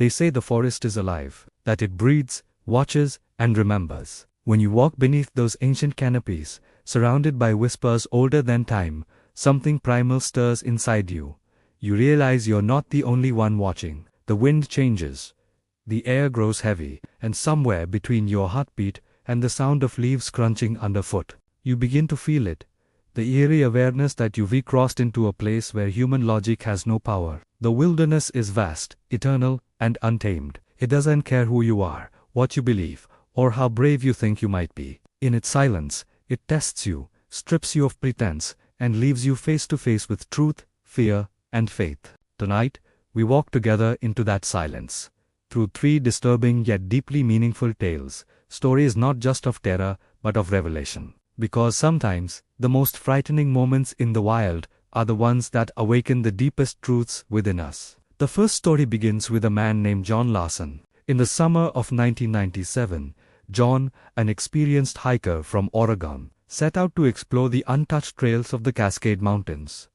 They say the forest is alive, that it breathes, watches, and remembers. When you walk beneath those ancient canopies, surrounded by whispers older than time, something primal stirs inside you. You realize you're not the only one watching. The wind changes. The air grows heavy, and somewhere between your heartbeat and the sound of leaves crunching underfoot, you begin to feel it. The eerie awareness that you've crossed into a place where human logic has no power. The wilderness is vast, eternal, and untamed. It doesn't care who you are, what you believe, or how brave you think you might be. In its silence, it tests you, strips you of pretense, and leaves you face to face with truth, fear, and faith. Tonight, we walk together into that silence. Through 3 disturbing yet deeply meaningful tales, stories not just of terror, but of revelation. Because sometimes, the most frightening moments in the wild are the ones that awaken the deepest truths within us. The first story begins with a man named John Larson. In the summer of 1997, John, an experienced hiker from Oregon, set out to explore the untouched trails of the Cascade Mountains.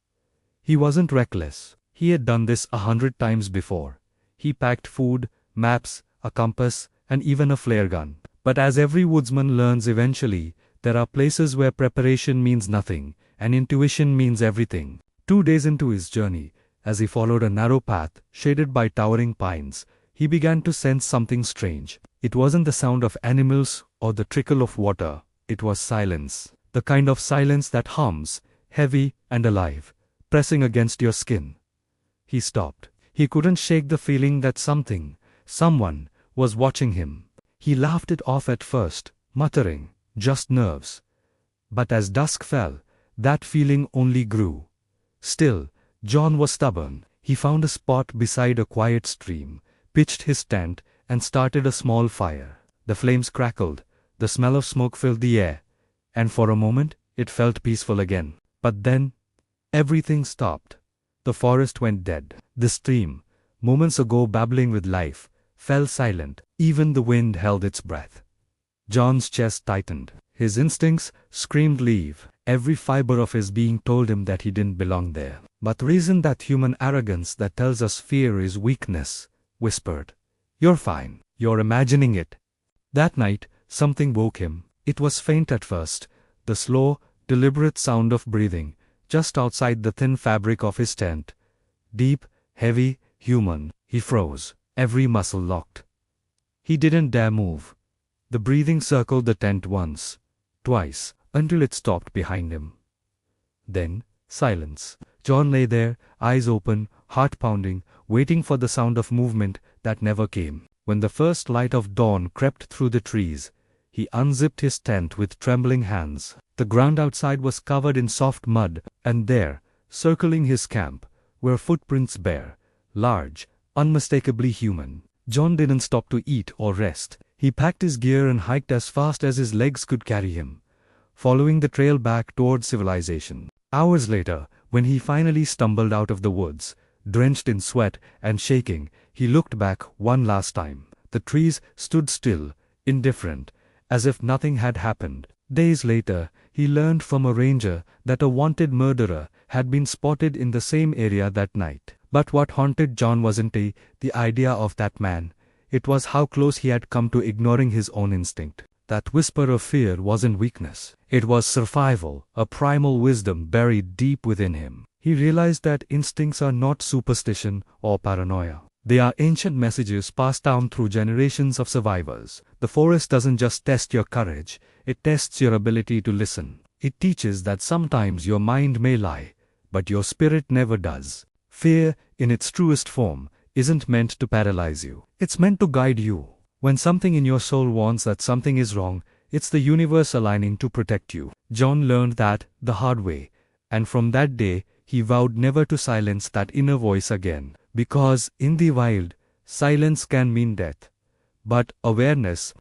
He wasn't reckless. He had done this 100 times before. He packed food, maps, a compass, and even a flare gun. But as every woodsman learns eventually, there are places where preparation means nothing, and intuition means everything. 2 days into his journey, as he followed a narrow path, shaded by towering pines, he began to sense something strange. It wasn't the sound of animals or the trickle of water. It was silence. The kind of silence that hums, heavy and alive, pressing against your skin. He stopped. He couldn't shake the feeling that someone, was watching him. He laughed it off at first, muttering, "Just nerves." But as dusk fell, that feeling only grew. Still, John was stubborn. He found a spot beside a quiet stream, pitched his tent, and started a small fire. The flames crackled, the smell of smoke filled the air, and for a moment, it felt peaceful again. But then, everything stopped. The forest went dead. The stream, moments ago babbling with life, fell silent. Even the wind held its breath. John's chest tightened. His instincts screamed leave. Every fiber of his being told him that he didn't belong there. But reason, that human arrogance that tells us fear is weakness, whispered, "You're fine. You're imagining it." That night, something woke him. It was faint at first, the slow, deliberate sound of breathing, just outside the thin fabric of his tent. Deep, heavy, human. He froze, every muscle locked. He didn't dare move. The breathing circled the tent once, twice, until it stopped behind him. Then, silence. John lay there, eyes open, heart pounding, waiting for the sound of movement that never came. When the first light of dawn crept through the trees, he unzipped his tent with trembling hands. The ground outside was covered in soft mud, and there, circling his camp, were footprints bare, large, unmistakably human. John didn't stop to eat or rest. He packed his gear and hiked as fast as his legs could carry him, following the trail back toward civilization. Hours later, when he finally stumbled out of the woods, drenched in sweat and shaking, he looked back one last time. The trees stood still, indifferent, as if nothing had happened. Days later, he learned from a ranger that a wanted murderer had been spotted in the same area that night. But what haunted John wasn't the idea of that man. It was how close he had come to ignoring his own instinct. That whisper of fear wasn't weakness. It was survival, a primal wisdom buried deep within him. He realized that instincts are not superstition or paranoia. They are ancient messages passed down through generations of survivors. The forest doesn't just test your courage, it tests your ability to listen. It teaches that sometimes your mind may lie, but your spirit never does. Fear, in its truest form, isn't meant to paralyze you. It's meant to guide you. When something in your soul warns that something is wrong, it's the universe aligning to protect you. John learned that the hard way, and from that day, he vowed never to silence that inner voice again. Because, in the wild, silence can mean death. But awareness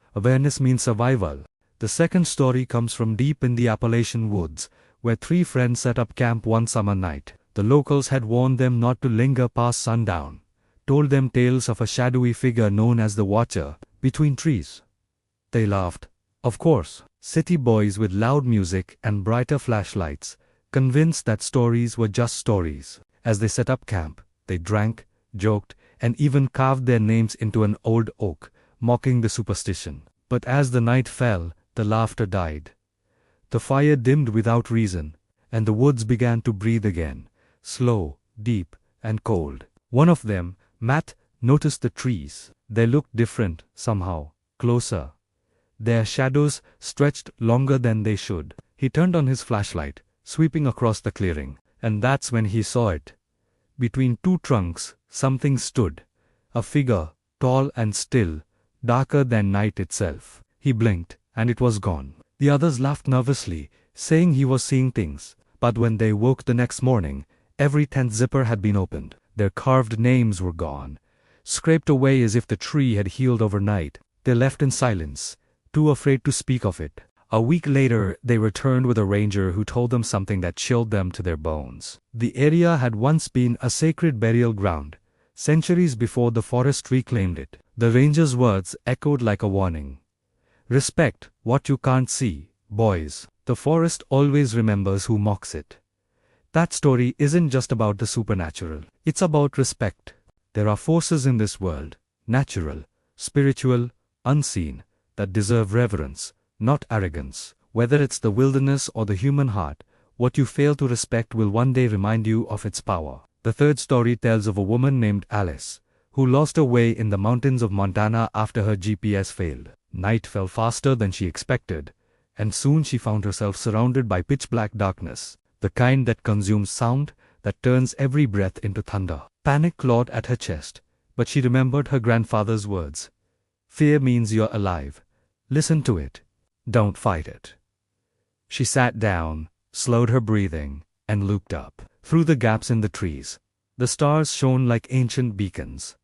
means survival. The second story comes from deep in the Appalachian woods, where 3 friends set up camp one summer night. The locals had warned them not to linger past sundown, told them tales of a shadowy figure known as the Watcher, between trees. They laughed. Of course, city boys with loud music and brighter flashlights, convinced that stories were just stories. As they set up camp, they drank, joked, and even carved their names into an old oak, mocking the superstition. But as the night fell, the laughter died. The fire dimmed without reason, and the woods began to breathe again, slow, deep, and cold. One of them, Matt, noticed the trees. They looked different, somehow, closer. Their shadows stretched longer than they should. He turned on his flashlight, sweeping across the clearing, and that's when he saw it. Between two trunks, something stood. A figure, tall and still, darker than night itself. He blinked, and it was gone. The others laughed nervously, saying he was seeing things. But when they woke the next morning, every tent zipper had been opened. Their carved names were gone, scraped away as if the tree had healed overnight. They left in silence, too afraid to speak of it. A week later, they returned with a ranger who told them something that chilled them to their bones. The area had once been a sacred burial ground, centuries before the forest reclaimed it. The ranger's words echoed like a warning. Respect what you can't see, boys. The forest always remembers who mocks it. That story isn't just about the supernatural. It's about respect. There are forces in this world, natural, spiritual, unseen, that deserve reverence, not arrogance. Whether it's the wilderness or the human heart, what you fail to respect will one day remind you of its power. The third story tells of a woman named Alice, who lost her way in the mountains of Montana after her GPS failed. Night fell faster than she expected, and soon she found herself surrounded by pitch-black darkness, the kind that consumes sound, that turns every breath into thunder. Panic clawed at her chest, but she remembered her grandfather's words. Fear means you're alive. Listen to it. Don't fight it. She sat down, slowed her breathing, and looked up. Through the gaps in the trees, the stars shone like ancient beacons.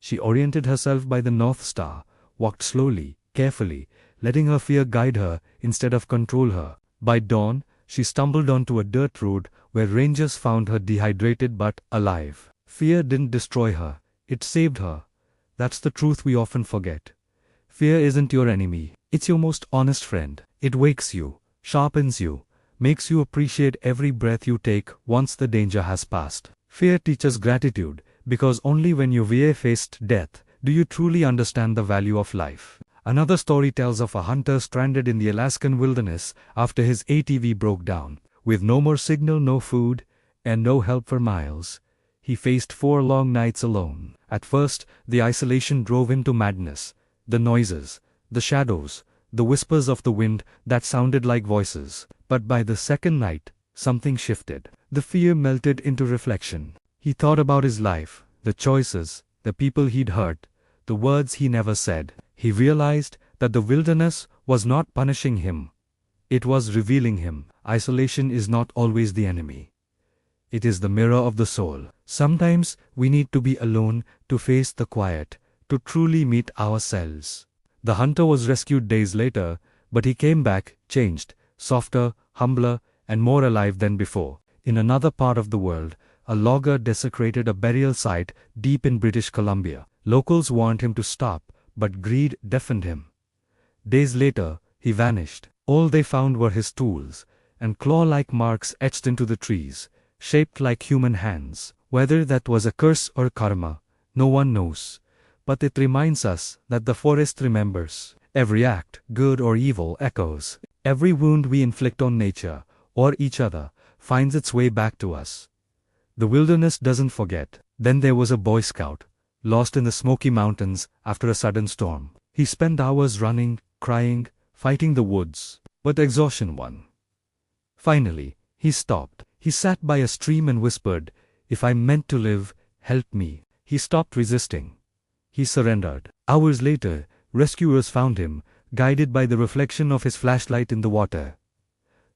She oriented herself by the North Star, walked slowly, carefully, letting her fear guide her instead of control her. By dawn, she stumbled onto a dirt road where rangers found her dehydrated but alive. Fear didn't destroy her, it saved her. That's the truth we often forget. Fear isn't your enemy, it's your most honest friend. It wakes you, sharpens you, makes you appreciate every breath you take once the danger has passed. Fear teaches gratitude, because only when you've faced death do you truly understand the value of life. Another story tells of a hunter stranded in the Alaskan wilderness after his ATV broke down. With no more signal, no food, and no help for miles, he faced 4 long nights alone. At first, the isolation drove him to madness. The noises, the shadows, the whispers of the wind that sounded like voices. But by the second night, something shifted. The fear melted into reflection. He thought about his life, the choices, the people he'd hurt, the words he never said. He realized that the wilderness was not punishing him. It was revealing him. Isolation is not always the enemy. It is the mirror of the soul. Sometimes we need to be alone to face the quiet, to truly meet ourselves. The hunter was rescued days later, but he came back, changed, softer, humbler, and more alive than before. In another part of the world, a logger desecrated a burial site deep in British Columbia. Locals warned him to stop, but greed deafened him. Days later, he vanished. All they found were his tools, and claw-like marks etched into the trees, shaped like human hands. Whether that was a curse or karma, no one knows. But it reminds us that the forest remembers. Every act, good or evil, echoes. Every wound we inflict on nature, or each other, finds its way back to us. The wilderness doesn't forget. Then there was a Boy Scout, lost in the Smoky Mountains after a sudden storm. He spent hours running, crying, fighting the woods, but exhaustion won. Finally, he stopped. He sat by a stream and whispered, "If I'm meant to live, help me." He stopped resisting. He surrendered. Hours later, rescuers found him, guided by the reflection of his flashlight in the water.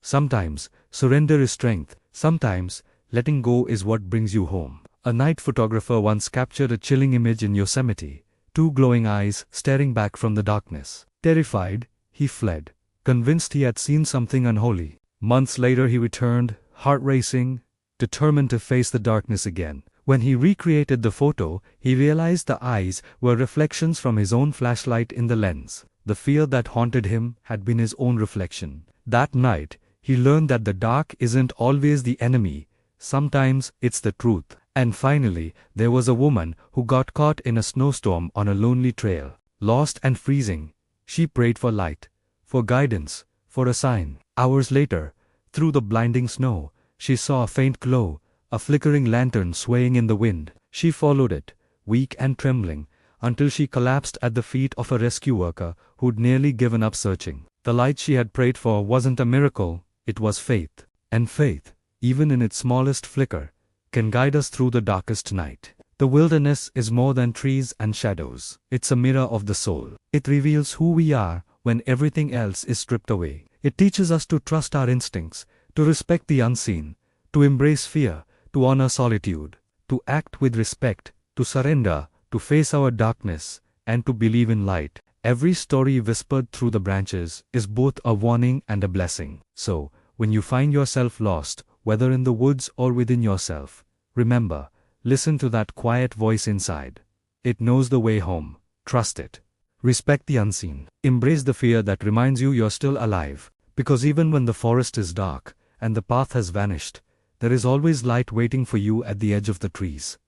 Sometimes, surrender is strength. Sometimes, letting go is what brings you home. A night photographer once captured a chilling image in Yosemite, 2 glowing eyes staring back from the darkness. Terrified, he fled, convinced he had seen something unholy. Months later he returned, heart racing, determined to face the darkness again. When he recreated the photo, he realized the eyes were reflections from his own flashlight in the lens. The fear that haunted him had been his own reflection. That night, he learned that the dark isn't always the enemy. Sometimes it's the truth. And finally, there was a woman who got caught in a snowstorm on a lonely trail. Lost and freezing, she prayed for light, for guidance, for a sign. Hours later, through the blinding snow, she saw a faint glow, a flickering lantern swaying in the wind. She followed it, weak and trembling, until she collapsed at the feet of a rescue worker who'd nearly given up searching. The light she had prayed for wasn't a miracle, it was faith. And faith, even in its smallest flicker, can guide us through the darkest night. The wilderness is more than trees and shadows. It's a mirror of the soul. It reveals who we are when everything else is stripped away. It teaches us to trust our instincts, to respect the unseen, to embrace fear, to honor solitude, to act with respect, to surrender, to face our darkness, and to believe in light. Every story whispered through the branches is both a warning and a blessing. So, when you find yourself lost, whether in the woods or within yourself, remember, listen to that quiet voice inside. It knows the way home. Trust it. Respect the unseen. Embrace the fear that reminds you you're still alive. Because even when the forest is dark and the path has vanished, there is always light waiting for you at the edge of the trees.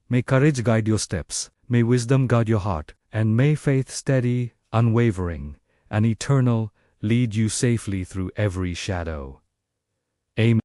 May courage guide your steps. May wisdom guard your heart. And may faith steady, unwavering, and eternal lead you safely through every shadow. Amen.